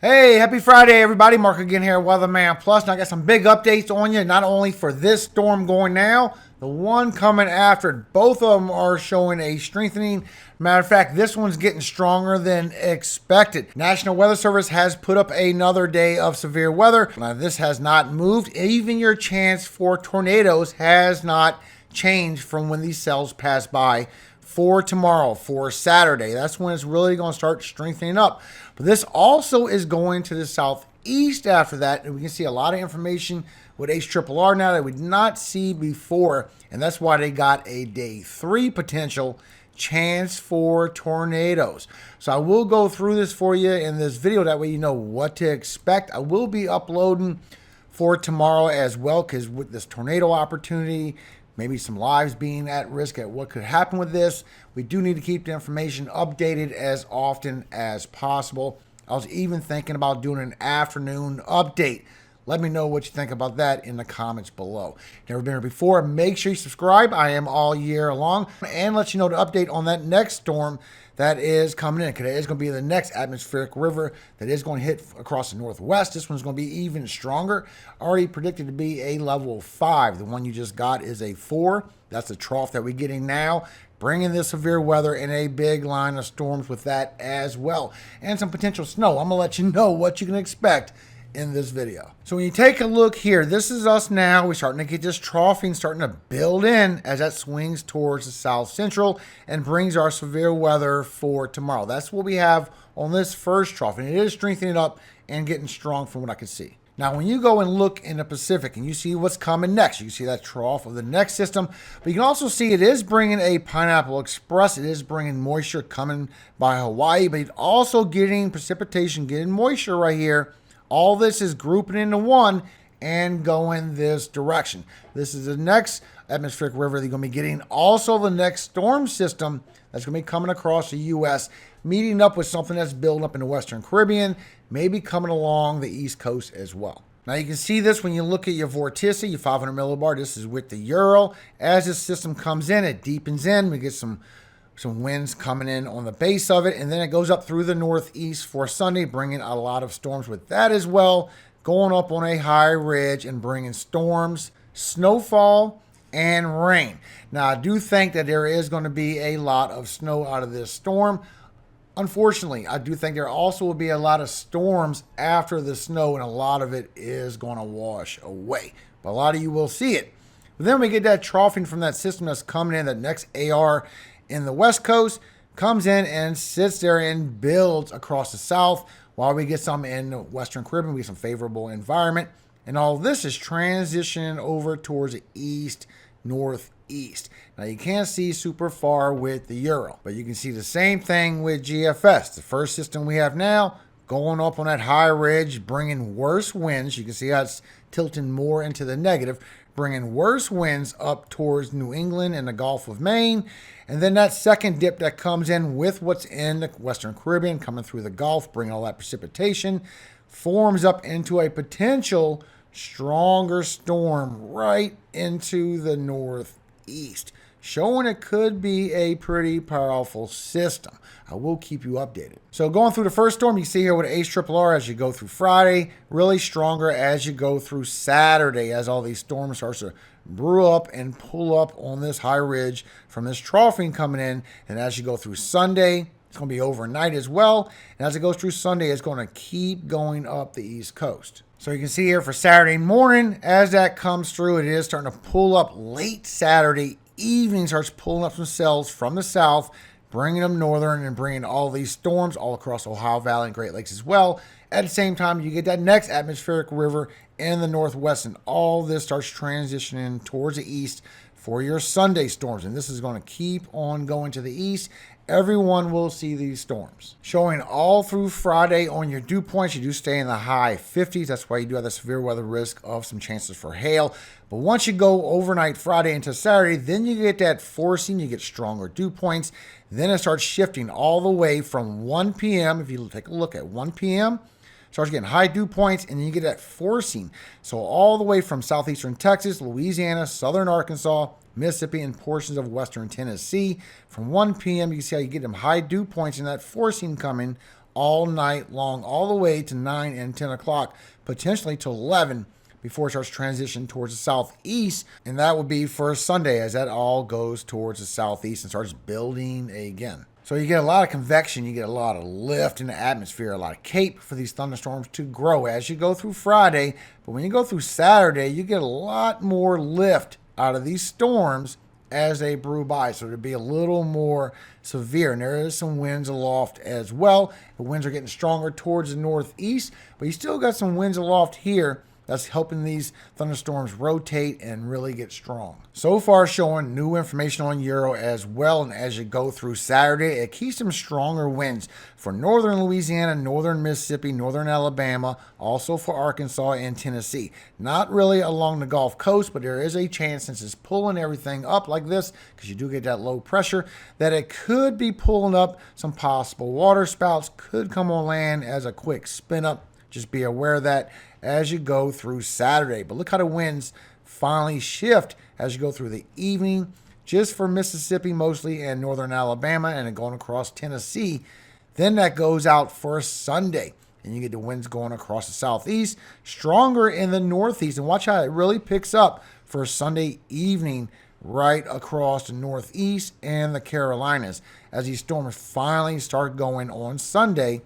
Hey, happy Friday, everybody. Mark again here, Weatherman Plus. And I got some big updates on you, not only for this storm going now, the one coming after it. Both of them are showing a strengthening. Matter of fact, this one's getting stronger than expected. National Weather Service has put up another day of severe weather. Now, this has not moved. Even your chance for tornadoes has not changed from when these cells pass by for tomorrow, for Saturday. That's when it's really going to start strengthening up. But this also is going to the southeast after that. And we can see a lot of information with HRRR now that we did not see before. And that's why they got a day 3 potential chance for tornadoes. So I will go through this for you in this video. That way you know what to expect. I will be uploading for tomorrow as well, because with this tornado opportunity, maybe some lives being at risk at what could happen with this, we do need to keep the information updated as often as possible. I was even thinking about doing an afternoon update. Let me know what you think about that in the comments below. Never been here before, make sure you subscribe. I am all year long. And let you know the update on that next storm that is coming in. Because it is going to be the next atmospheric river that is going to hit across the northwest. This one's going to be even stronger. Already predicted to be a level 5. The one you just got is a 4. That's the trough that we're getting now, bringing this severe weather and a big line of storms with that as well. And some potential snow. I'm going to let you know what you can expect in this video. So when you take a look here, this is us now. We're starting to get this troughing starting to build in as that swings towards the south central and brings our severe weather for tomorrow. That's what we have on this first trough, and it is strengthening up and getting strong from what I can see. Now, when you go and look in the Pacific and you see what's coming next, you see that trough of the next system, but you can also see it is bringing a Pineapple Express. It is bringing moisture coming by Hawaii, but it's also getting precipitation, getting moisture right here. All this is grouping into one and going this direction. This is the next atmospheric river they're going to be getting. Also, the next storm system that's going to be coming across the U.S., meeting up with something that's building up in the Western Caribbean, maybe coming along the East Coast as well. Now, you can see this when you look at your vorticity, your 500 millibar. This is with the Ural. As this system comes in, it deepens in. We get some winds coming in on the base of it, and then it goes up through the northeast for Sunday, bringing a lot of storms with that as well, going up on a high ridge and bringing storms, snowfall, and rain. Now, I do think that there is going to be a lot of snow out of this storm. Unfortunately, I do think there also will be a lot of storms after the snow, and a lot of it is going to wash away. But a lot of you will see it. But then we get that troughing from that system that's coming in, that next AR in the west coast, comes in and sits there and builds across the south, while we get some in the Western Caribbean. We get some favorable environment, and all this is transitioning over towards the east, northeast. Now, you can't see super far with the Ural, but you can see the same thing with GFS. The first system we have now going up on that high ridge, bringing worse winds. You can see how it's tilting more into the negative, bringing worse winds up towards New England and the Gulf of Maine. And then that second dip that comes in with what's in the Western Caribbean coming through the Gulf, bringing all that precipitation, forms up into a potential stronger storm right into the northeast, showing it could be a pretty powerful system. I will keep you updated. So going through the first storm, you see here with HRRR as you go through Friday, really stronger as you go through Saturday, as all these storms start to brew up and pull up on this high ridge from this troughing coming in. And as you go through Sunday, it's going to be overnight as well. And as it goes through Sunday, it's going to keep going up the East Coast. So you can see here for Saturday morning, as that comes through, it is starting to pull up late Saturday evening, starts pulling up some cells from the south, bringing them northern and bringing all these storms all across Ohio Valley and Great Lakes as well. At the same time, you get that next atmospheric river in the northwest, and all this starts transitioning towards the east for your Sunday storms. And this is going to keep on going to the east. Everyone will see these storms. Showing all through Friday on your dew points, you do stay in the high 50s. That's why you do have the severe weather risk of some chances for hail. But once you go overnight Friday into Saturday, then you get that forcing, you get stronger dew points. Then it starts shifting all the way from 1 p.m. If you take a look at 1 p.m., starts getting high dew points, and then you get that forcing. So all the way from southeastern Texas, Louisiana, southern Arkansas, Mississippi, and portions of western Tennessee. From 1 p.m., you can see how you get them high dew points and that forcing coming all night long, all the way to 9 and 10 o'clock, potentially to 11 before it starts transition towards the southeast. And that would be for Sunday as that all goes towards the southeast and starts building again. So you get a lot of convection, you get a lot of lift in the atmosphere, a lot of cape for these thunderstorms to grow as you go through Friday. But when you go through Saturday, you get a lot more lift out of these storms as they brew by. So it'll be a little more severe. And there is some winds aloft as well. The winds are getting stronger towards the northeast, but you still got some winds aloft here. That's helping these thunderstorms rotate and really get strong. So far showing new information on Euro as well. And as you go through Saturday, it keeps some stronger winds for northern Louisiana, northern Mississippi, northern Alabama, also for Arkansas and Tennessee. Not really along the Gulf Coast, but there is a chance, since it's pulling everything up like this, because you do get that low pressure, that it could be pulling up some possible water spouts, could come on land as a quick spin up. Just be aware of that as you go through Saturday. But look how the winds finally shift as you go through the evening, just for Mississippi mostly and northern Alabama, and then going across Tennessee. Then that goes out for Sunday, and you get the winds going across the southeast, stronger in the northeast. And watch how it really picks up for Sunday evening right across the northeast and the Carolinas as these storms finally start going on Sunday,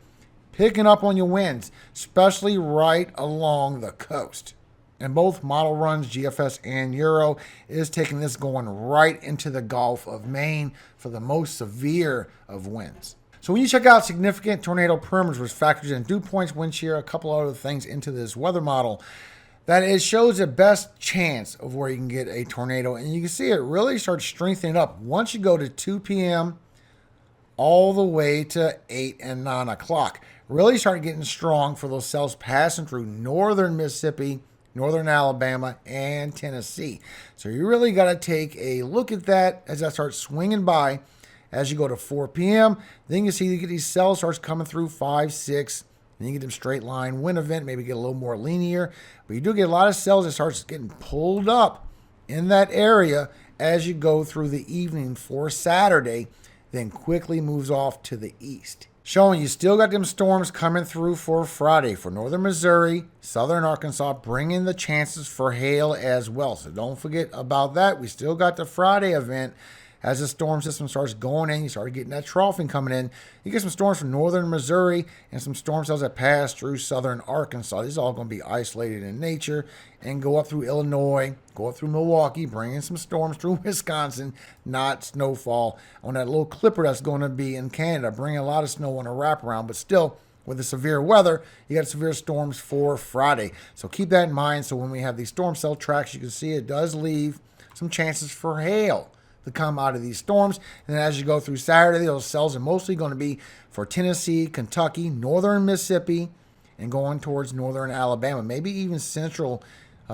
picking up on your winds, especially right along the coast. And both model runs, GFS and Euro, is taking this going right into the Gulf of Maine for the most severe of winds. So when you check out significant tornado perimeters, which factors in dew points, wind shear, a couple other things into this weather model, that it shows the best chance of where you can get a tornado. And you can see it really starts strengthening up once you go to 2 p.m. all the way to 8 and 9 o'clock. Really start getting strong for those cells passing through northern Mississippi, northern Alabama, and Tennessee. So you really got to take a look at that as that starts swinging by as you go to 4 p.m. Then you see you get these cells starts coming through 5, 6, and you get them straight line wind event, maybe get a little more linear. But you do get a lot of cells that starts getting pulled up in that area as you go through the evening for Saturday, then quickly moves off to the east. Showing you still got them storms coming through for Friday for northern Missouri, southern Arkansas, bringing the chances for hail as well. So don't forget about that. We still got the Friday event. As the storm system starts going in, you start getting that troughing coming in. You get some storms from northern Missouri and some storm cells that pass through southern Arkansas. These are all going to be isolated in nature and go up through Illinois, go up through Milwaukee, bringing some storms through Wisconsin, not snowfall on that little clipper that's going to be in Canada, bringing a lot of snow on a wraparound, but still, with the severe weather, you got severe storms for Friday. So keep that in mind. So when we have these storm cell tracks, you can see it does leave some chances for hail to come out of these storms. And then as you go through Saturday, those cells are mostly going to be for Tennessee, Kentucky, northern Mississippi, and going towards northern Alabama, maybe even central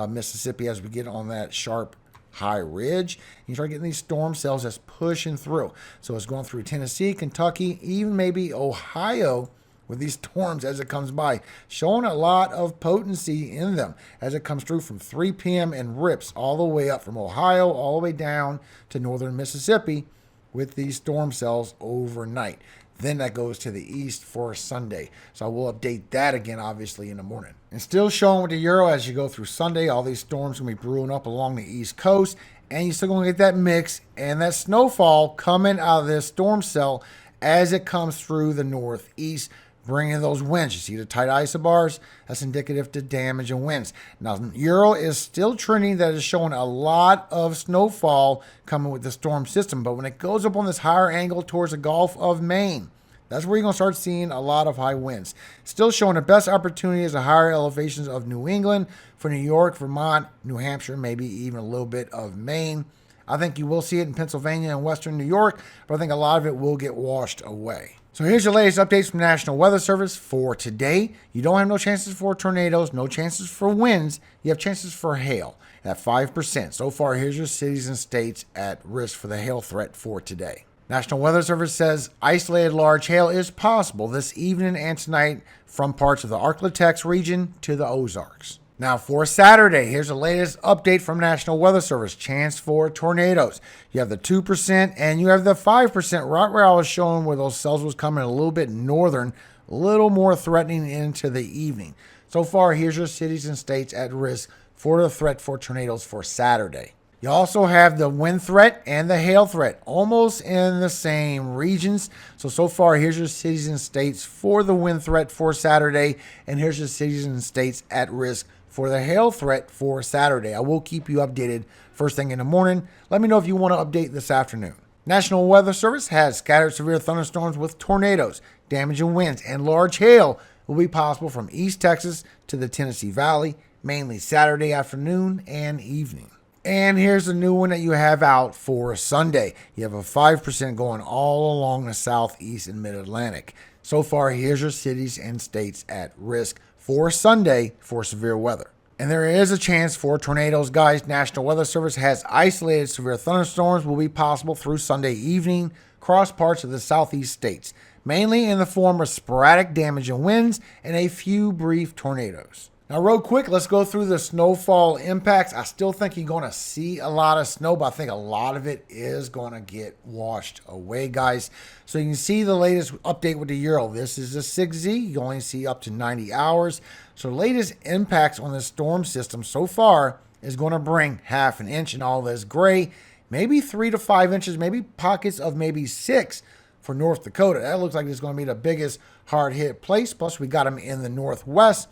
Mississippi as we get on that sharp high ridge. You start getting these storm cells that's pushing through. So it's going through Tennessee, Kentucky, even maybe Ohio with these storms as it comes by, showing a lot of potency in them as it comes through from 3 p.m. and rips all the way up from Ohio all the way down to northern Mississippi with these storm cells overnight. Then that goes to the east for Sunday. So I will update that again, obviously, in the morning. And still showing with the Euro as you go through Sunday, all these storms going to be brewing up along the east coast. And you're still going to get that mix and that snowfall coming out of this storm cell as it comes through the northeast, bringing those winds. You see the tight isobars? That's indicative to damage and winds. Now, Euro is still trending that is showing a lot of snowfall coming with the storm system. But when it goes up on this higher angle towards the Gulf of Maine, that's where you're going to start seeing a lot of high winds. Still showing the best opportunity is the higher elevations of New England, for New York, Vermont, New Hampshire, maybe even a little bit of Maine. I think you will see it in Pennsylvania and western New York, but I think a lot of it will get washed away. So here's your latest updates from the National Weather Service for today. You don't have no chances for tornadoes, no chances for winds. You have chances for hail at 5%. So far, here's your cities and states at risk for the hail threat for today. National Weather Service says isolated large hail is possible this evening and tonight from parts of the Arklatex region to the Ozarks. Now for Saturday, here's the latest update from National Weather Service. Chance for tornadoes. You have the 2% and you have the 5%. Right where I was showing where those cells was coming a little bit northern a little more threatening into the evening. So far, here's your cities and states at risk for the threat for tornadoes for Saturday. You also have the wind threat and the hail threat almost in the same regions. So far, here's your cities and states for the wind threat for Saturday, and here's your cities and states at risk for the hail threat for Saturday. I will keep you updated first thing in the morning. Let me know if you want to update this afternoon. National Weather Service has scattered severe thunderstorms with tornadoes, damaging winds, and large hail will be possible from East Texas to the Tennessee Valley, mainly Saturday afternoon and evening. And here's the new one that you have out for Sunday. You have a 5% going all along the southeast and mid-Atlantic. So far, here's your cities and states at risk for Sunday for severe weather. And there is a chance for tornadoes, guys. National Weather Service has isolated severe thunderstorms will be possible through Sunday evening across parts of the southeast states, mainly in the form of sporadic damage and winds and a few brief tornadoes. Now, real quick, let's go through the snowfall impacts. I still think you're going to see a lot of snow, but I think a lot of it is going to get washed away, guys. So you can see the latest update with the Euro. This is a 6Z. You only see up to 90 hours. So the latest impacts on the storm system so far is going to bring half an inch in all this gray, maybe 3 to 5 inches, maybe pockets of maybe 6 for North Dakota. That looks like it's going to be the biggest hard-hit place. Plus, we got them in the northwest,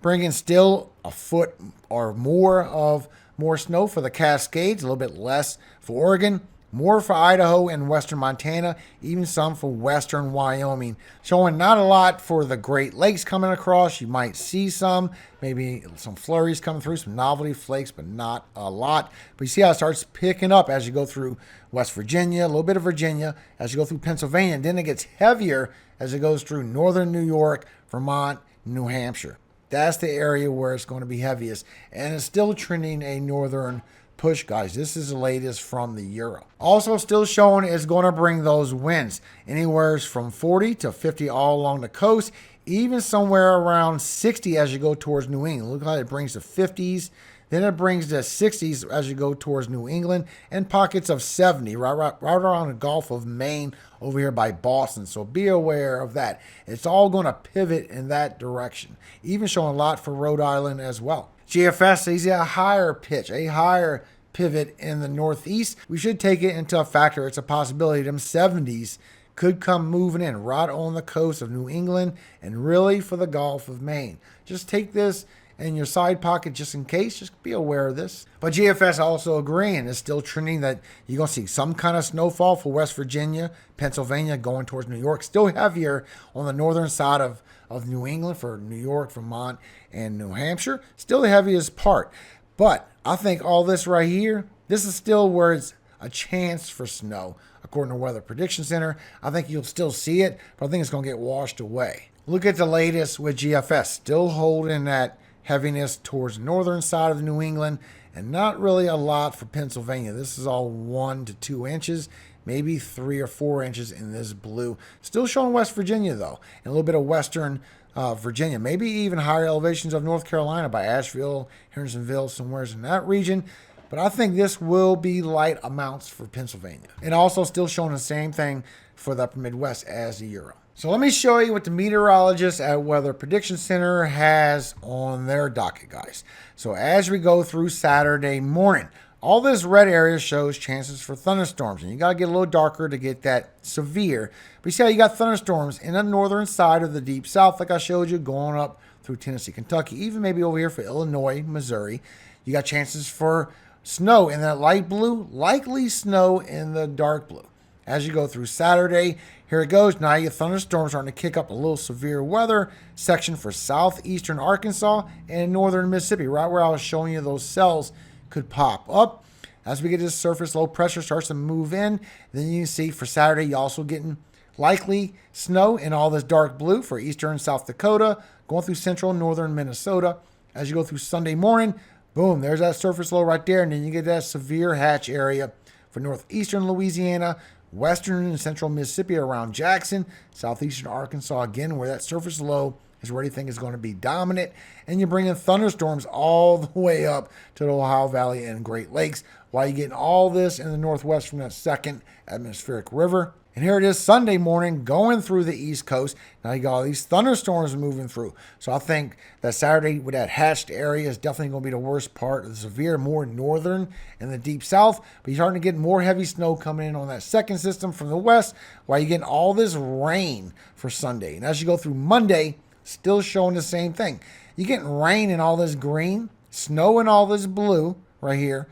bringing still a foot or more snow for the Cascades, a little bit less for Oregon, more for Idaho and western Montana, even some for western Wyoming. Showing not a lot for the Great Lakes coming across. You might see some, maybe some flurries coming through, some novelty flakes, but not a lot. But you see how it starts picking up as you go through West Virginia, a little bit of Virginia, as you go through Pennsylvania, and then it gets heavier as it goes through northern New York, Vermont, New Hampshire. That's the area where it's going to be heaviest. And it's still trending a northern push, guys. This is the latest from the Euro. Also still showing is going to bring those winds anywhere from 40 to 50 all along the coast, even somewhere around 60 as you go towards New England. Look how it brings the 50s. Then it brings the 60s as you go towards New England, and pockets of 70 right around the Gulf of Maine over here by Boston. So be aware of that. It's all going to pivot in that direction. Even showing a lot for Rhode Island as well. GFS sees a higher pitch, a higher pivot in the northeast. We should take it into a factor. It's a possibility them 70s could come moving in right on the coast of New England and really for the Gulf of Maine. Just take this in your side pocket just in case. Just be aware of this. But GFS also agreeing, is still trending that you're going to see some kind of snowfall for West Virginia, Pennsylvania, going towards New York. Still heavier on the northern side of New England for New York, Vermont, and New Hampshire. Still the heaviest part. But I think all this right here, this is still where it's a chance for snow. According to Weather Prediction Center, I think you'll still see it, but I think it's going to get washed away. Look at the latest with GFS. Still holding that heaviness towards the northern side of New England, and not really a lot for Pennsylvania. This is all 1 to 2 inches, maybe 3 or 4 inches in this blue. Still showing West Virginia, though, and a little bit of western Virginia, maybe even higher elevations of North Carolina by Asheville, Hendersonville, somewhere in that region. But I think this will be light amounts for Pennsylvania. And also still showing the same thing for the upper Midwest as the Euro. So let me show you what the meteorologist at Weather Prediction Center has on their docket, guys. So as we go through Saturday morning, all this red area shows chances for thunderstorms. And you got to get a little darker to get that severe. But you see how you got thunderstorms in the northern side of the deep south, like I showed you, going up through Tennessee, Kentucky, even maybe over here for Illinois, Missouri. You got chances for snow in that light blue, likely snow in the dark blue. As you go through Saturday, here it goes. Now your thunderstorms starting to kick up a little severe weather section for southeastern Arkansas and northern Mississippi, right where I was showing you those cells could pop up. As we get this surface low pressure starts to move in, then you can see for Saturday, you're also getting likely snow in all this dark blue for eastern South Dakota, going through central northern Minnesota. As you go through Sunday morning, boom, there's that surface low right there, and then you get that severe hatch area for northeastern Louisiana, western and central Mississippi around Jackson, southeastern Arkansas again, where that surface low is where you think is going to be dominant. And you're bringing thunderstorms all the way up to the Ohio Valley and Great Lakes, while you're getting all this in the northwest from that second atmospheric river. And here it is Sunday morning going through the East Coast. Now you got all these thunderstorms moving through. So I think that Saturday with that hatched area is definitely going to be the worst part of the severe, more northern and the deep south. But you're starting to get more heavy snow coming in on that second system from the west while you're getting all this rain for Sunday. And as you go through Monday, still showing the same thing. You're getting rain in all this green, snow in all this blue right here,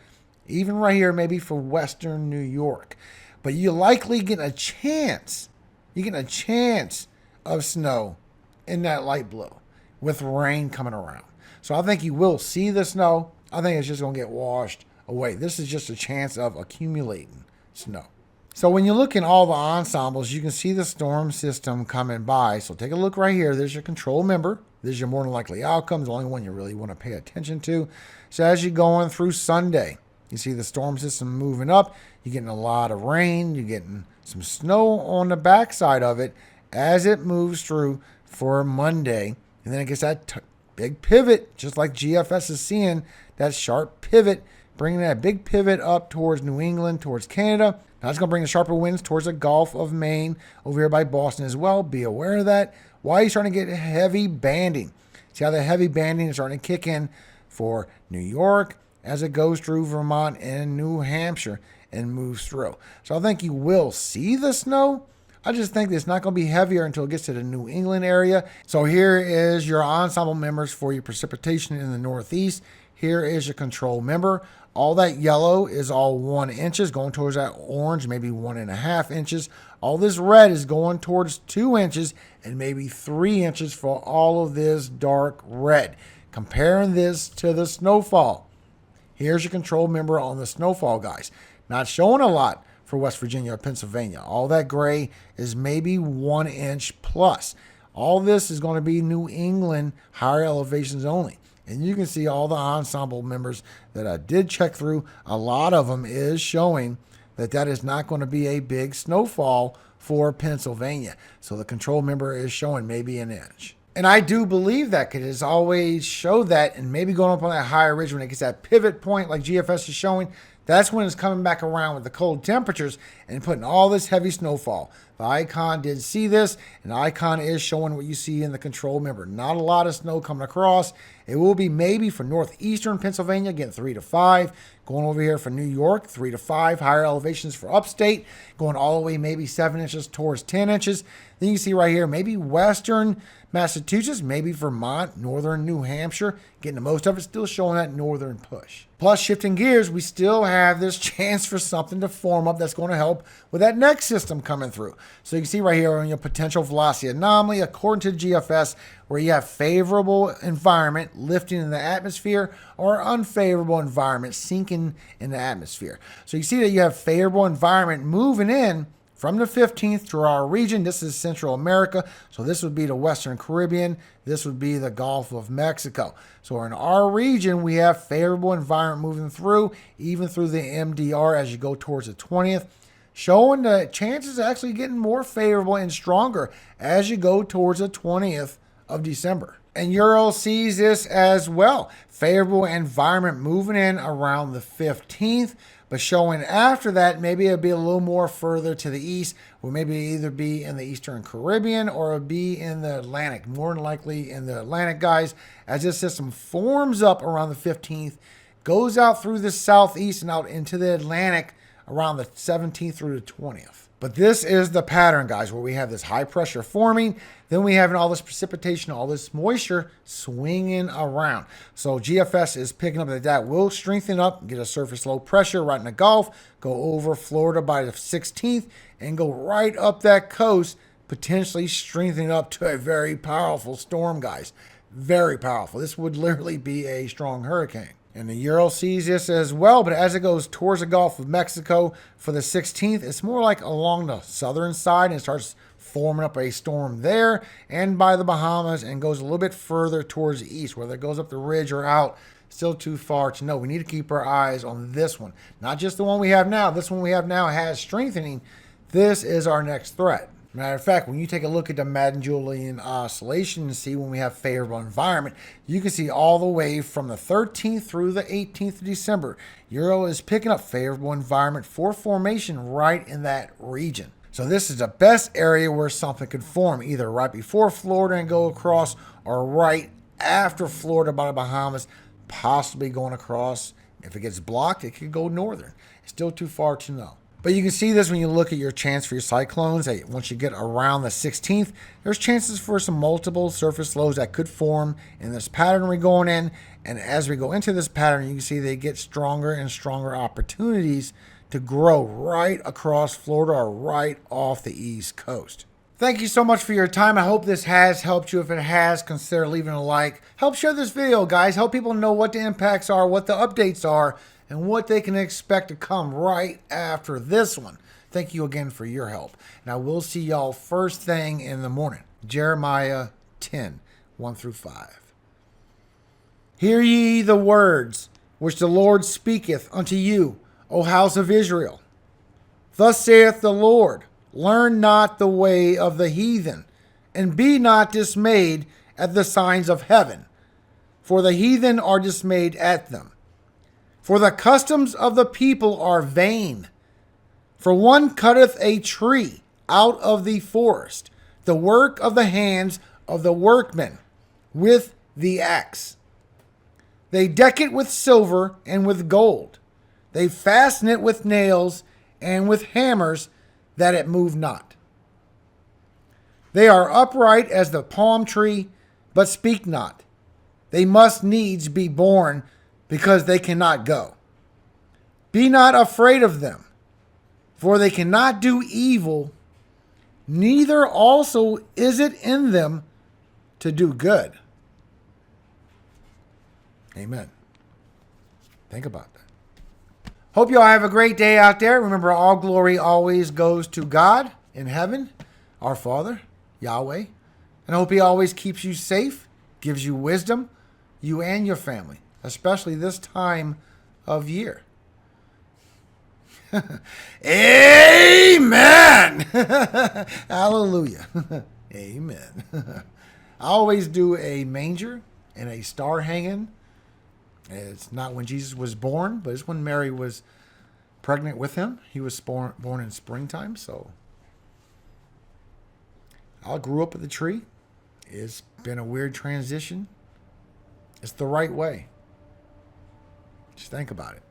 even right here maybe for western New York. But you're likely getting a chance. You're getting a chance of snow in that light blue with rain coming around. So I think you will see the snow. I think it's just going to get washed away. This is just a chance of accumulating snow. So when you look in all the ensembles, you can see the storm system coming by. So take a look right here. There's your control member. There's your more than likely outcome, the only one you really want to pay attention to. So as you're going through Sunday, you see the storm system moving up. You're getting a lot of rain. You're getting some snow on the backside of it as it moves through for Monday. And then it gets that big pivot, just like GFS is seeing, that sharp pivot, bringing that big pivot up towards New England, towards Canada. Now it's going to bring the sharper winds towards the Gulf of Maine over here by Boston as well. Be aware of that. Why are you starting to get heavy banding? See how the heavy banding is starting to kick in for New York as it goes through Vermont and New Hampshire and moves through. So I think you will see the snow. I just think it's not going to be heavier until it gets to the New England area. So here is your ensemble members for your precipitation in the Northeast. Here is your control member. All that yellow is all 1 inches going towards that orange, maybe 1.5 inches. All this red is going towards 2 inches and maybe 3 inches for all of this dark red. Comparing this to the snowfall. Here's your control member on the snowfall, guys. Not showing a lot for West Virginia or Pennsylvania. All that gray is maybe 1 inch plus. All this is going to be New England higher elevations only. And you can see all the ensemble members that I did check through. A lot of them is showing that is not going to be a big snowfall for Pennsylvania. So the control member is showing maybe 1 inch. And I do believe that because it's always showed that, and maybe going up on that higher ridge when it gets that pivot point like GFS is showing, that's when it's coming back around with the cold temperatures and putting all this heavy snowfall. The icon did see this, and the icon is showing what you see in the control member. Not a lot of snow coming across. It will be maybe for northeastern Pennsylvania, getting 3 to 5. Going over here for New York, 3 to 5. Higher elevations for upstate, going all the way maybe 7 inches towards 10 inches. Then you see right here, maybe western Massachusetts, maybe Vermont, northern New Hampshire, getting the most of it, still showing that northern push. Plus, shifting gears, we still have this chance for something to form up that's going to help with that next system coming through. So you can see right here on your potential velocity anomaly, according to GFS, where you have favorable environment lifting in the atmosphere or unfavorable environment sinking in the atmosphere. So you see that you have favorable environment moving in from the 15th to our region. This is Central America. So this would be the Western Caribbean. This would be the Gulf of Mexico. So in our region, we have favorable environment moving through, even through the MDR as you go towards the 20th, showing the chances of actually getting more favorable and stronger as you go towards the 20th of December. And Euro sees this as well. Favorable environment moving in around the 15th, but showing after that, maybe it'll be a little more further to the east, or maybe either be in the Eastern Caribbean or it'll be in the Atlantic, more than likely in the Atlantic, guys, as this system forms up around the 15th, goes out through the southeast and out into the Atlantic around the 17th through the 20th. But this is the pattern, guys, where we have this high pressure forming. Then we have all this precipitation, all this moisture swinging around. So GFS is picking up that will strengthen up, get a surface low pressure right in the Gulf, go over Florida by the 16th, and go right up that coast, potentially strengthening up to a very powerful storm, guys. Very powerful. This would literally be a strong hurricane. And the Euro sees this as well, but as it goes towards the Gulf of Mexico for the 16th, it's more like along the southern side, and it starts forming up a storm there and by the Bahamas and goes a little bit further towards the east, whether it goes up the ridge or out, still too far to know. We need to keep our eyes on this one, not just the one we have now. This one we have now has strengthening. This is our next threat. Matter of fact, when you take a look at the Madden-Julian oscillation and see when we have favorable environment, you can see all the way from the 13th through the 18th of December, Euro is picking up favorable environment for formation right in that region. So this is the best area where something could form, either right before Florida and go across, or right after Florida by the Bahamas, possibly going across. If it gets blocked, it could go northern. It's still too far to know. But you can see this when you look at your chance for your cyclones. That once you get around the 16th, there's chances for some multiple surface lows that could form in this pattern we're going in. And as we go into this pattern, you can see they get stronger and stronger opportunities to grow right across Florida or right off the East Coast. Thank you so much for your time. I hope this has helped you. If it has, consider leaving a like. Help share this video, guys. Help people know what the impacts are, what the updates are, and what they can expect to come right after this one. Thank you again for your help. And I will see y'all first thing in the morning. Jeremiah 10, 1 through 5. Hear ye the words which the Lord speaketh unto you, O house of Israel. Thus saith the Lord, learn not the way of the heathen, and be not dismayed at the signs of heaven, for the heathen are dismayed at them. For the customs of the people are vain. For one cutteth a tree out of the forest, the work of the hands of the workmen, with the axe. They deck it with silver and with gold. They fasten it with nails and with hammers, that it move not. They are upright as the palm tree, but speak not. They must needs be born, because they cannot go. Be not afraid of them, for they cannot do evil, neither also is it in them to do good. Amen. Think about that. Hope you all have a great day out there. Remember, all glory always goes to God in heaven, our Father, Yahweh. And I hope He always keeps you safe, gives you wisdom, you and your family, especially this time of year. Amen. Hallelujah. Amen. I always do a manger and a star hanging. It's not when Jesus was born, but it's when Mary was pregnant with him. He was born in springtime, so I grew up with the tree. It's been a weird transition. It's the right way. Just think about it.